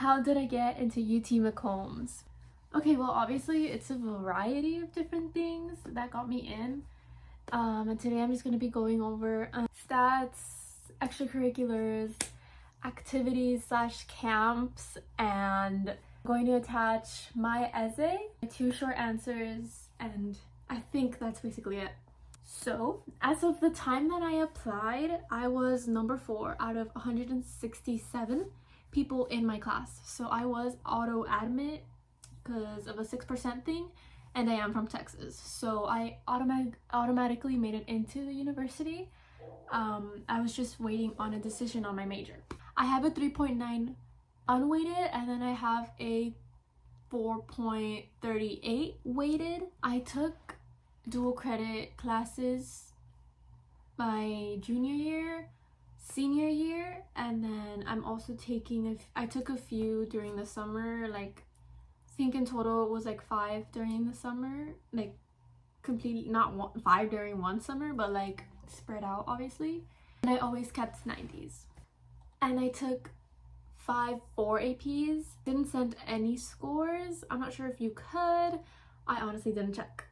how did I get into UT McCombs? Okay, well, obviously it's a variety of different things that got me in. And today I'm just going to be going over stats, extracurriculars, activities slash camps, and going to attach my essay, 2 short answers, and I think that's basically it. So, as of the time that I applied, I was number 4 out of 167 people in my class. So I was auto admit because of a 6% thing, and I am from Texas. So I automatically made it into the university. I was just waiting on a decision on my major. I have a 3.9 unweighted, and then I have a 4.38 weighted. I took dual credit classes my junior year, senior year, and then I'm also taking I took a few during the summer, like I think in total it was like 5 during the summer, like completely not 5 during one summer, but like spread out obviously. And I always kept 90s. And I took 4 APs. Didn't send any scores. I'm not sure if you could. I honestly didn't check.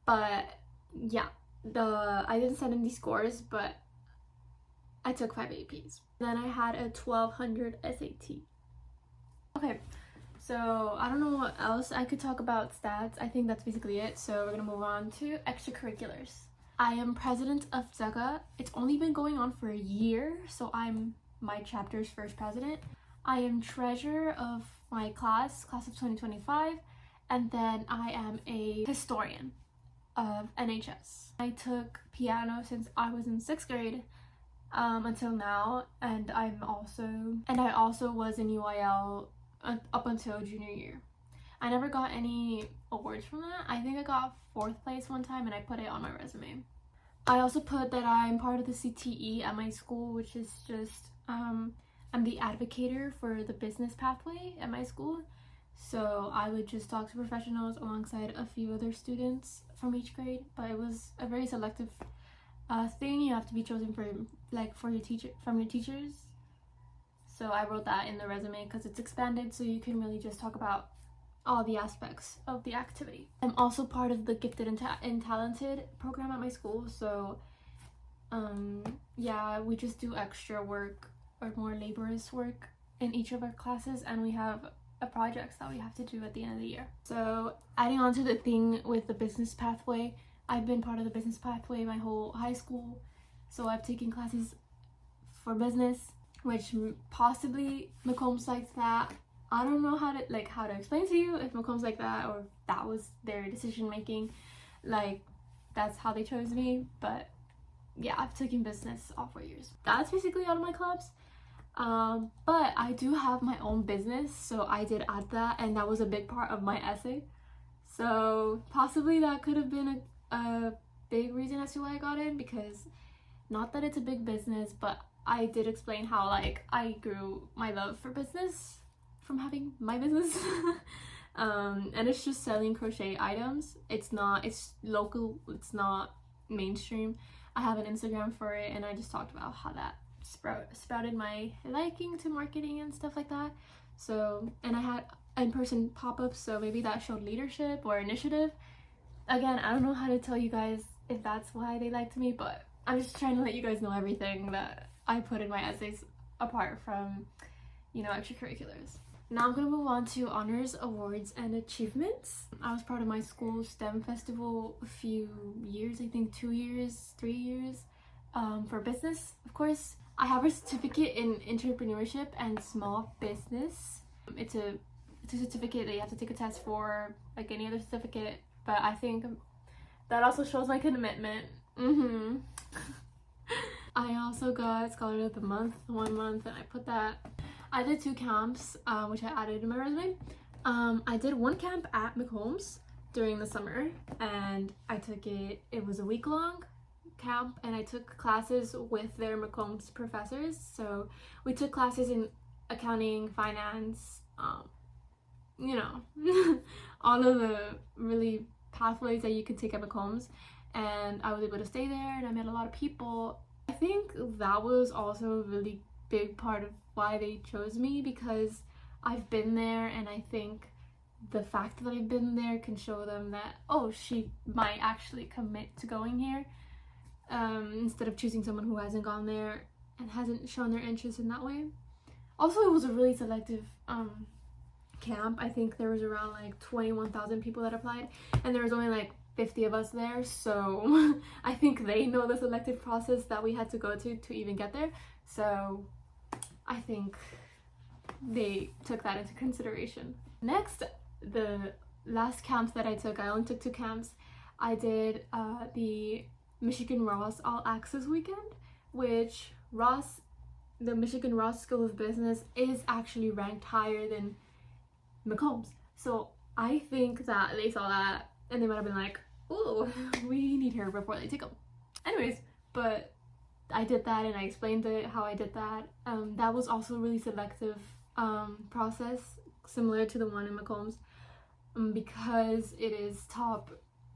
But yeah, I didn't send any scores, but I took 5 APs. Then I had a 1200 SAT. Okay, so I don't know what else I could talk about stats. I think that's basically it. So we're gonna move on to extracurriculars. I am president of Zaga. It's only been going on for a year, so I'm my chapter's first president. I am treasurer of my class of 2025, and then I am a historian of NHS. I took piano since I was in 6th grade until now, and I also was in UIL up until junior year. I never got any awards from that. I think I got 4th place one time, and I put it on my resume. I also put that I'm part of the CTE at my school, which is just I'm the advocator for the business pathway at my school. So I would just talk to professionals alongside a few other students from each grade, but it was a very selective thing. You have to be chosen from your teachers. So I wrote that in the resume because it's expanded, so you can really just talk about all the aspects of the activity. I'm also part of the gifted and talented program at my school. So yeah, we just do extra work or more laborious work in each of our classes, and we have projects that we have to do at the end of the year. So adding on to the thing with the business pathway, I've been part of the business pathway my whole high school. So I've taken classes for business, which possibly McCombs likes that. I don't know how to explain to you if McCombs like that or if that was their decision making, like that's how they chose me. But yeah, I've taken business all 4 years. That's basically all of my clubs. But I do have my own business, so I did add that, and that was a big part of my essay. So possibly that could have been a big reason as to why I got in, because not that it's a big business, but I did explain how like I grew my love for business from having my business. And it's just selling crochet items. It's local, it's not mainstream. I have an Instagram for it, and I just talked about how that sprouted my liking to marketing and stuff like that. So, and I had in-person pop-ups, so maybe that showed leadership or initiative. Again, I don't know how to tell you guys if that's why they liked me, but I'm just trying to let you guys know everything that I put in my essays apart from, extracurriculars. Now I'm gonna move on to honors, awards, and achievements. I was part of my school's STEM festival a few years, I think 2 years, 3 years, for business, of course. I have a certificate in entrepreneurship and small business. It's a certificate that you have to take a test for, like any other certificate, but I think that also shows my commitment. I also got Scholar of the Month 1 month, and I put that. I did 2 camps, which I added in my resume. I did 1 camp at McCombs during the summer, and I took it. It was a week-long camp, and I took classes with their McCombs professors. So we took classes in accounting, finance, all of the really pathways that you can take at McCombs, and I was able to stay there, and I met a lot of people. I think that was also a really big part of why they chose me, because I've been there, and I think the fact that I've been there can show them that, oh, she might actually commit to going here, instead of choosing someone who hasn't gone there and hasn't shown their interest in that way. Also, it was a really selective camp. I think there was around like 21,000 people that applied, and there was only like 50 of us there, so I think they know the selective process that we had to go to even get there, so I think they took that into consideration. Next, the last camps that I took, I only took 2 camps. I did the Michigan Ross All Access Weekend, which the Michigan Ross School of Business is actually ranked higher than McCombs. So I think that they saw that and they might have been like, oh, we need her before they take them. Anyways, but I did that and I explained how I did that. That was also a really selective process, similar to the one in McCombs, because it is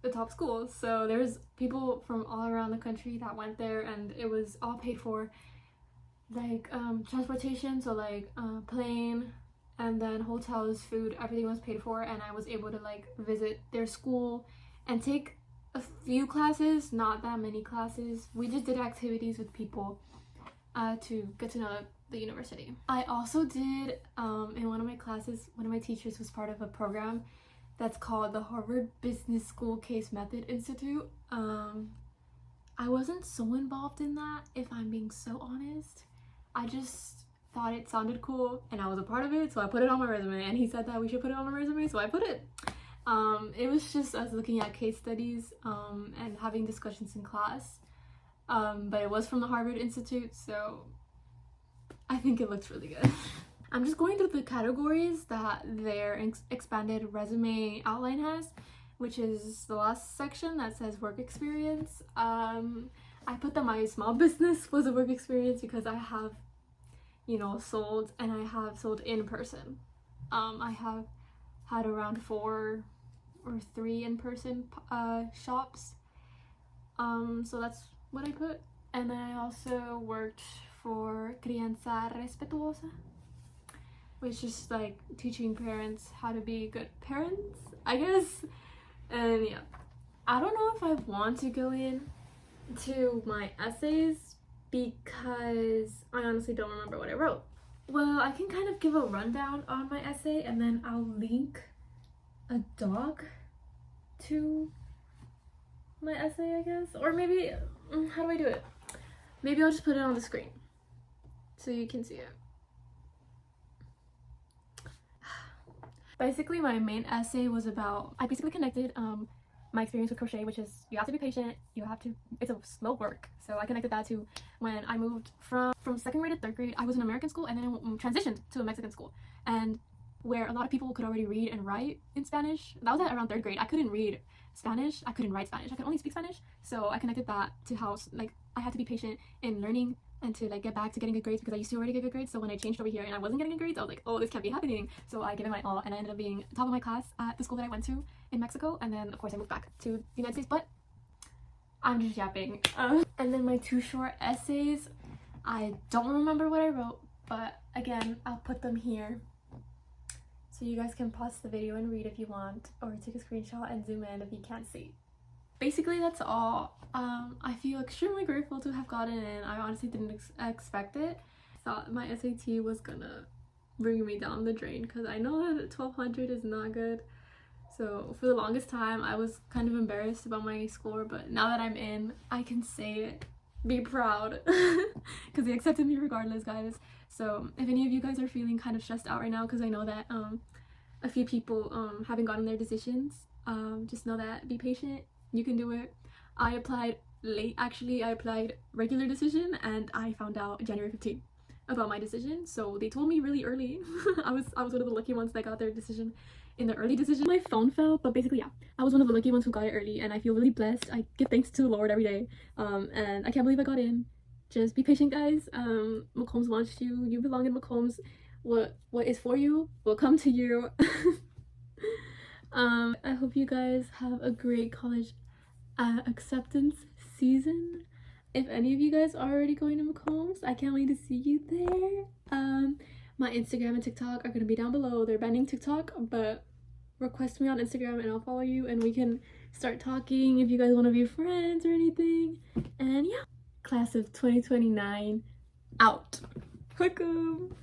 the top school. So there's people from all around the country that went there, and it was all paid for, like transportation, so like plane, and then hotels, food, everything was paid for, and I was able to like visit their school and take a few classes, not that many classes. We just did activities with people to get to know the university. I also did, in one of my classes, one of my teachers was part of a program that's called the Harvard Business School Case Method Institute. I wasn't so involved in that, if I'm being so honest. I just thought it sounded cool and I was a part of it, so I put it on my resume, and he said that we should put it on my resume, so I put it. It was just us looking at case studies and having discussions in class, but it was from the Harvard Institute, so I think it looks really good. I'm just going through the categories that their expanded resume outline has, which is the last section that says work experience. I put that my small business was a work experience because I have, sold, and I have sold in person. I have had around 4 or 3 in-person shops, so that's what I put. And then I also worked for Crianza Respetuosa, which is like teaching parents how to be good parents, I guess. And yeah, I don't know if I want to go in to my essays because I honestly don't remember what I wrote. Well, I can kind of give a rundown on my essay, and then I'll link a doc to my essay, I guess. Or maybe, how do I do it? Maybe I'll just put it on the screen so you can see it. Basically, my main essay was about, I basically connected my experience with crochet, which is you have to be patient, it's a slow work. So I connected that to when I moved from 2nd grade to 3rd grade. I was in American school, and then I transitioned to a Mexican school, and where a lot of people could already read and write in Spanish. That was at around 3rd grade. I couldn't read Spanish, I couldn't write Spanish, I could only speak Spanish. So I connected that to how like I had to be patient in learning and to like get back to getting good grades, because I used to already get good grades. So when I changed over here and I wasn't getting good grades, I was like, oh, this can't be happening. So I gave it my all, and I ended up being top of my class at the school that I went to in Mexico, and then of course I moved back to the United States, but I'm just yapping. And then my 2 short essays, I don't remember what I wrote, but again, I'll put them here so you guys can pause the video and read if you want, or take a screenshot and zoom in if you can't see. Basically, that's all. I feel extremely grateful to have gotten in. I honestly didn't expect it. I thought my SAT was gonna bring me down the drain, because I know that 1200 is not good. So for the longest time, I was kind of embarrassed about my score, but now that I'm in, I can say it. Be proud, because they accepted me regardless, guys. So if any of you guys are feeling kind of stressed out right now, because I know that a few people haven't gotten their decisions, just know that be patient. You can do it. I applied late, actually. I applied regular decision, and I found out January 15th about my decision, so they told me really early. I was one of the lucky ones that got their decision in the early decision. My phone fell, but basically, yeah, I was one of the lucky ones who got it early, and I feel really blessed. I give thanks to the Lord every day, and I can't believe I got in. Just be patient, guys. McCombs wants you. You belong in McCombs. What is for you will come to you. I hope you guys have a great college acceptance season. If any of you guys are already going to McCombs, I can't wait to see you there. My Instagram and TikTok are gonna be down below. They're banning TikTok, but request me on Instagram and I'll follow you and we can start talking if you guys want to be friends or anything. And yeah, class of 2029 out. Hook 'em.